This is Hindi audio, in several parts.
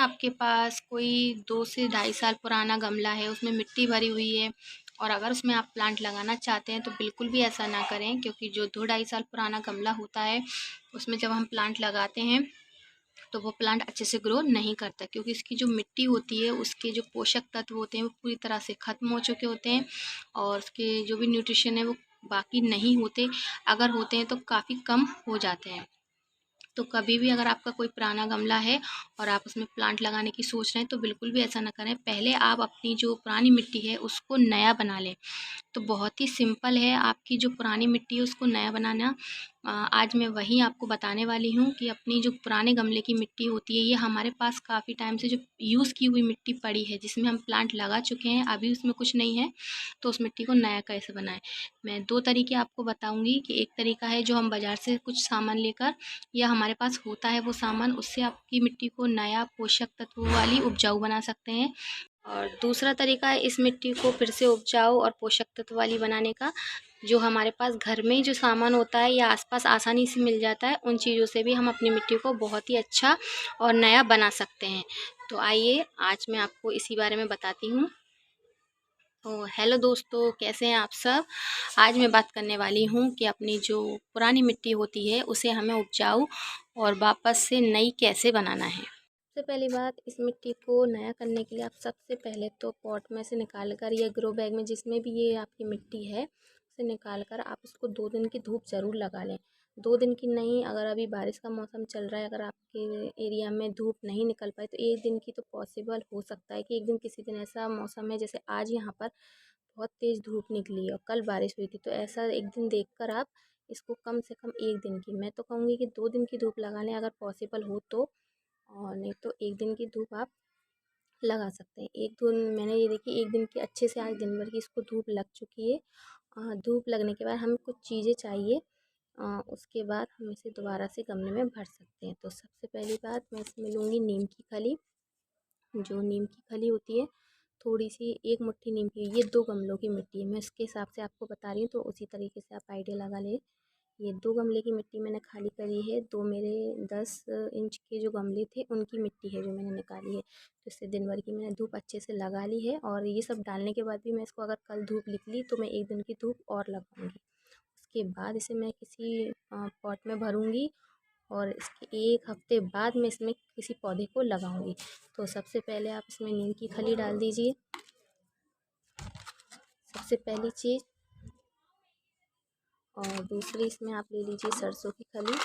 आपके पास कोई 2 से ढाई साल पुराना गमला है, उसमें मिट्टी भरी हुई है और अगर उसमें आप प्लांट लगाना चाहते हैं तो बिल्कुल भी ऐसा ना करें, क्योंकि जो 2 ढाई साल पुराना गमला होता है, उसमें जब हम प्लांट लगाते हैं तो वो प्लांट अच्छे से ग्रो नहीं करता, क्योंकि इसकी जो मिट्टी होती है उसके जो पोषक तत्व होते हैं वो पूरी तरह से ख़त्म हो चुके होते हैं और उसके जो भी न्यूट्रिशन है वो बाकी नहीं होते, अगर होते हैं तो काफ़ी कम हो जाते हैं। तो कभी भी अगर आपका कोई पुराना गमला है और आप उसमें प्लांट लगाने की सोच रहे हैं तो बिल्कुल भी ऐसा ना करें। पहले आप अपनी जो पुरानी मिट्टी है उसको नया बना लें। तो बहुत ही सिंपल है आपकी जो पुरानी मिट्टी है उसको नया बनाना। आज मैं वही आपको बताने वाली हूँ कि अपनी जो पुराने गमले की मिट्टी होती है, ये हमारे पास काफ़ी टाइम से जो यूज़ की हुई मिट्टी पड़ी है जिसमें हम प्लांट लगा चुके हैं, अभी उसमें कुछ नहीं है, तो उस मिट्टी को नया कैसे बनाएं। मैं 2 तरीके आपको बताऊंगी कि एक तरीका है जो हम बाज़ार से कुछ सामान लेकर या हमारे पास होता है वो सामान, उससे आपकी मिट्टी को नया पोषक तत्वों वाली उपजाऊ बना सकते हैं। और दूसरा तरीका है इस मिट्टी को फिर से उपजाऊ और पोषक तत्व वाली बनाने का, जो हमारे पास घर में ही जो सामान होता है या आसपास आसानी से मिल जाता है, उन चीज़ों से भी हम अपनी मिट्टी को बहुत ही अच्छा और नया बना सकते हैं। तो आइए आज मैं आपको इसी बारे में बताती हूँ। तो हेलो दोस्तों, कैसे हैं आप सब। आज मैं बात करने वाली हूँ कि अपनी जो पुरानी मिट्टी होती है उसे हमें उपजाऊ और वापस से नई कैसे बनाना है। सबसे पहली बात, इस मिट्टी को नया करने के लिए आप सबसे पहले तो पॉट में से निकाल कर या ग्रो बैग में जिसमें भी ये आपकी मिट्टी है उसे निकाल कर आप उसको 2 दिन की धूप ज़रूर लगा लें। 2 दिन की नहीं, अगर अभी बारिश का मौसम चल रहा है, अगर आपके एरिया में धूप नहीं निकल पाए तो 1 दिन की तो पॉसिबल हो सकता है कि एक दिन किसी दिन ऐसा मौसम है, जैसे आज यहाँ पर बहुत तेज़ धूप निकली और कल बारिश हुई थी, तो ऐसा एक दिन देखकर आप इसको कम से कम 1 दिन की, मैं तो कहूँगी कि 2 दिन की धूप लगा लें अगर पॉसिबल हो तो। और नहीं तो 1 दिन की धूप आप लगा सकते हैं। 1 दिन मैंने ये देखी, 1 दिन की अच्छे से आज दिन भर की इसको धूप लग चुकी है। धूप लगने के बाद हमें कुछ चीज़ें चाहिए, उसके बाद हम इसे दोबारा से गमले में भर सकते हैं। तो सबसे पहली बात मैं इसमें लूँगी नीम की खली। जो नीम की खली होती है, थोड़ी सी 1 मुट्ठी नीम की, ये 2 गमलों की मिट्टी है, मैं उसके हिसाब से आपको बता रही हूँ, तो उसी तरीके से आप आइडिया लगा लें। ये 2 गमले की मिट्टी मैंने खाली करी है, 2 मेरे 10 इंच के जो गमले थे उनकी मिट्टी है जो मैंने निकाली है। तो इससे दिन भर की मैंने धूप अच्छे से लगा ली है और ये सब डालने के बाद भी मैं इसको अगर कल धूप निकली तो मैं 1 दिन की धूप और लगाऊंगी। उसके बाद इसे मैं किसी पॉट में भरूंगी और इसके 1 हफ्ते बाद मैं इसमें किसी पौधे को लगाऊंगी। तो सबसे पहले आप इसमें नीम की खली डाल दीजिए, सबसे पहली चीज़। और दूसरी इसमें आप ले लीजिए सरसों की खली।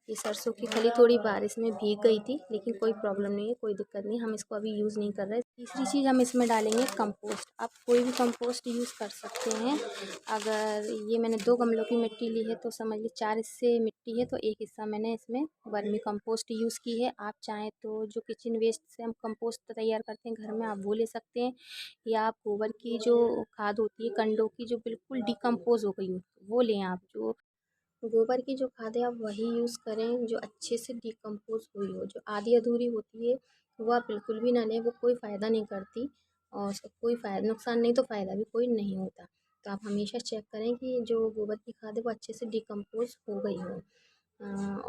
ये सरसों की खली थोड़ी बारिश में भीग गई थी, लेकिन कोई प्रॉब्लम नहीं है, कोई दिक्कत नहीं, हम इसको अभी यूज़ नहीं कर रहे। तीसरी चीज़ हम इसमें डालेंगे कंपोस्ट। आप कोई भी कंपोस्ट यूज़ कर सकते हैं। अगर ये मैंने 2 गमलों की मिट्टी ली है तो समझ लीजिए 4 हिस्से मिट्टी है, तो 1 हिस्सा मैंने इसमें वर्मी कंपोस्ट यूज़ की है। आप चाहें तो जो किचन वेस्ट से हम कंपोस्ट तैयार करते हैं घर में, आप वो ले सकते हैं, या आप गोबर की जो खाद होती है कंडों की, जो बिल्कुल डिकम्पोज हो गई हो, वो लें आप। जो गोबर की जो खाद है आप वही यूज़ करें जो अच्छे से डिकम्पोज़ हुई हो। जो आधी अधूरी होती है वो आप बिल्कुल भी ना लें, वो कोई फ़ायदा नहीं करती और उसका कोई फ़ायदा, नुकसान नहीं तो फ़ायदा भी कोई नहीं होता। तो आप हमेशा चेक करें कि जो गोबर की खाद है वो अच्छे से डिकम्पोज़ हो गई हो।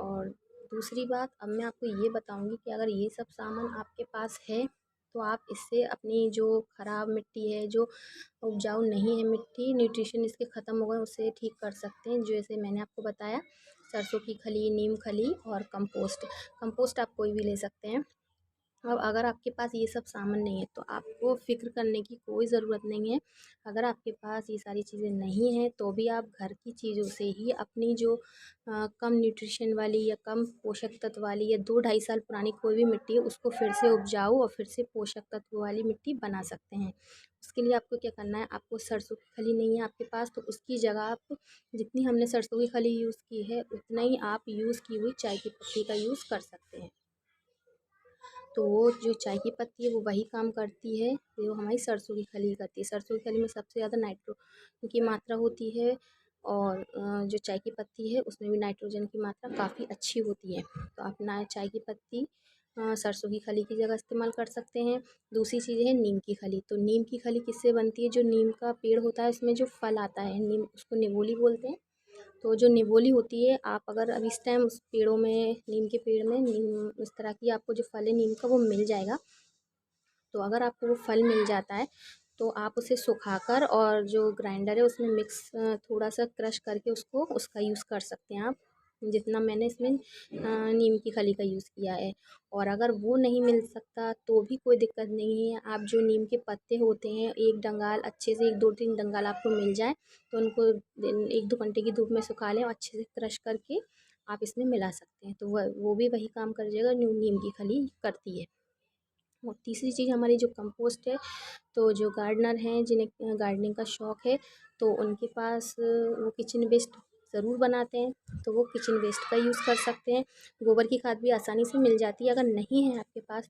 और दूसरी बात, अब मैं आपको ये बताऊँगी कि अगर ये सब सामान आपके पास है तो आप इससे अपनी जो ख़राब मिट्टी है, जो उपजाऊ नहीं है मिट्टी, न्यूट्रिशन इसके ख़त्म हो गए, उसे ठीक कर सकते हैं। जैसे मैंने आपको बताया, सरसों की खली, नीम खली और कंपोस्ट। कंपोस्ट आप कोई भी ले सकते हैं। अब अगर आपके पास ये सब सामान नहीं है तो आपको फ़िक्र करने की कोई ज़रूरत नहीं है। अगर आपके पास ये सारी चीज़ें नहीं हैं तो भी आप घर की चीज़ों से ही अपनी जो कम न्यूट्रिशन वाली या कम पोषक तत्व वाली या 2 ढाई साल पुरानी कोई भी मिट्टी है उसको फिर से उपजाऊ और फिर से पोषक तत्व वाली मिट्टी बना सकते हैं। उसके लिए आपको क्या करना है, आपको सरसों की खली नहीं है आपके पास तो उसकी जगह आप, जितनी हमने सरसों की खली यूज़ की है उतना ही आप यूज़ की हुई चाय की पत्ती का यूज़ कर सकते हैं। तो वो जो चाय की पत्ती है वो वही काम करती है जो हमारी सरसों की खली करती है। सरसों की खली में सबसे ज़्यादा नाइट्रो की मात्रा होती है और जो चाय की पत्ती है उसमें भी नाइट्रोजन की मात्रा काफ़ी अच्छी होती है। तो आप ना चाय की पत्ती सरसों की खली की जगह इस्तेमाल कर सकते हैं। दूसरी चीज़ है नीम की खली। तो नीम की खली किससे बनती है, जो नीम का पेड़ होता है उसमें जो फल आता है, नीम उसको निवोली बोलते हैं। तो जो निवोली होती है, आप अगर अब इस टाइम उस पेड़ों में, नीम के पेड़ में नीम इस तरह की आपको जो फल है नीम का वो मिल जाएगा। तो अगर आपको वो फल मिल जाता है तो आप उसे सुखाकर और जो ग्राइंडर है उसमें मिक्स थोड़ा सा क्रश करके उसको उसका यूज़ कर सकते हैं आप, जितना मैंने इसमें नीम की खली का यूज़ किया है। और अगर वो नहीं मिल सकता तो भी कोई दिक्कत नहीं है, आप जो नीम के पत्ते होते हैं एक डंगाल अच्छे से, 1-2-3 डंगाल आपको मिल जाए तो उनको 1-2 घंटे की धूप में सुखा लें और अच्छे से क्रश करके आप इसमें मिला सकते हैं, तो वो भी वही काम कर जाएगा जो नीम की खली करती है। और तीसरी चीज़ हमारी जो कंपोस्ट है, तो जो गार्डनर हैं जिन्हें गार्डनिंग का शौक़ है तो उनके पास वो किचन वेस्ट ज़रूर बनाते हैं, तो वो किचन वेस्ट का यूज़ कर सकते हैं। गोबर की खाद भी आसानी से मिल जाती है, अगर नहीं है आपके पास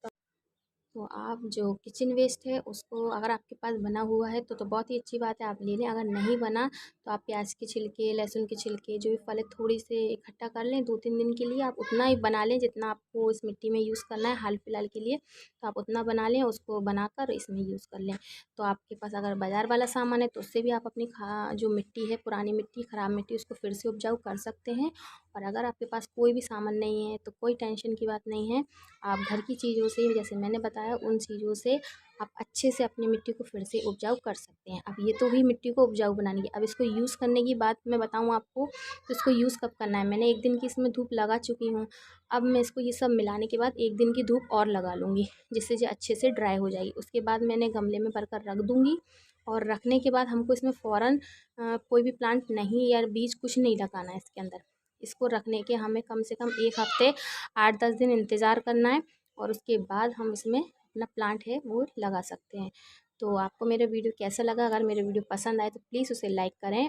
तो आप जो किचन वेस्ट है उसको, अगर आपके पास बना हुआ है तो बहुत ही अच्छी बात है, आप ले लें। अगर नहीं बना तो आप प्याज के छिलके, लहसुन के छिलके, जो भी फल है थोड़ी से इकट्ठा कर लें 2-3 दिन के लिए, आप उतना ही बना लें जितना आपको इस मिट्टी में यूज़ करना है हाल फिलहाल के लिए, तो आप उतना बना लें, उसको बनाकर इसमें यूज़ कर लें। तो आपके पास अगर बाज़ार वाला सामान है तो उससे भी आप अपनी जो मिट्टी है, पुरानी मिट्टी, ख़राब मिट्टी, उसको फिर से उपजाऊ कर सकते हैं। और अगर आपके पास कोई भी सामान नहीं है तो कोई टेंशन की बात नहीं है, आप घर की चीज़ों से, जैसे मैंने बताया उन चीज़ों से आप अच्छे से अपनी मिट्टी को फिर से उपजाऊ कर सकते हैं। अब ये तो हुई मिट्टी को उपजाऊ बनाने की, अब इसको यूज़ करने की बात मैं बताऊँ आपको, तो इसको यूज़ कब करना है। मैंने 1 दिन की इसमें धूप लगा चुकी हूँ, अब मैं इसको ये सब मिलाने के बाद 1 दिन की धूप और लगा लूँगी, जिससे ये अच्छे से ड्राई हो जाएगी। उसके बाद मैंने गमले में भरकर रख दूँगी और रखने के बाद हमको इसमें फ़ौरन कोई भी प्लांट नहीं या बीज कुछ नहीं लगाना है इसके अंदर। इसको रखने के हमें कम से कम 1 हफ़्ते 8-10 दिन इंतज़ार करना है और उसके बाद हम इसमें अपना प्लांट है वो लगा सकते हैं। तो आपको मेरा वीडियो कैसा लगा? अगर मेरा वीडियो पसंद आए तो प्लीज़ उसे लाइक करें।